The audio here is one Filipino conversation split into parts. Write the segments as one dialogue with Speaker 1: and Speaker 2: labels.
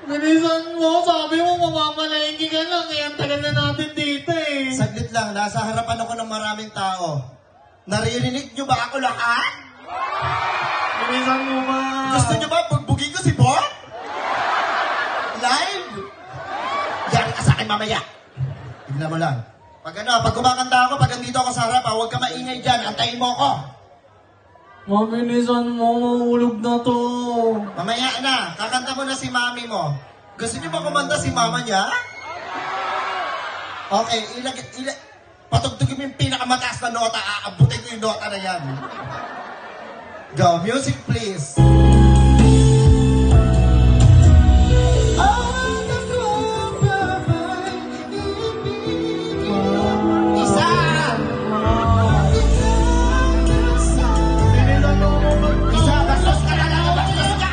Speaker 1: Bilisan mo, sabi mo mamamalengke ka lang eh. Ang tagal na natin dito eh.
Speaker 2: Saglit lang, nasa harapan ako ng maraming tao. Naririnig nyo ba ako lahat?
Speaker 1: Bilisan mo ba?
Speaker 2: Gusto nyo ba bugbugin ko si Bob? Live? Yari ka sa akin mamaya. Tignan mo lang. Pag kumakanta ako, pag andito ako sa harap, huwag ka maingay dyan. Antayin mo ako.
Speaker 1: Mabilisan mo, mahulog na to.
Speaker 2: Mamaya na, kakanta mo na si mami mo. Gusto niyo ba kumanta si mama niya? Okay, patugtugin mo yung pinakamataas na nota, aabutin ko yung nota na yan. Go, music please. Isa! Isa, bastos ka na lang, bastos ka!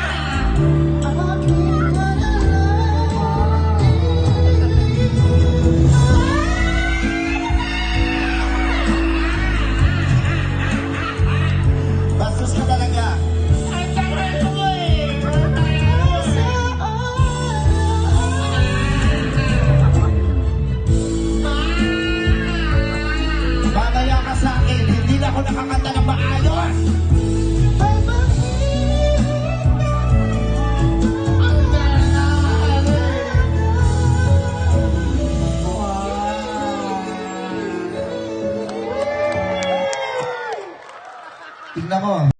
Speaker 2: Bastos ka talaga.
Speaker 1: Ang tagal mo eh.
Speaker 2: Babaya ka sa akin, hindi na ako nakakanta ng maayos.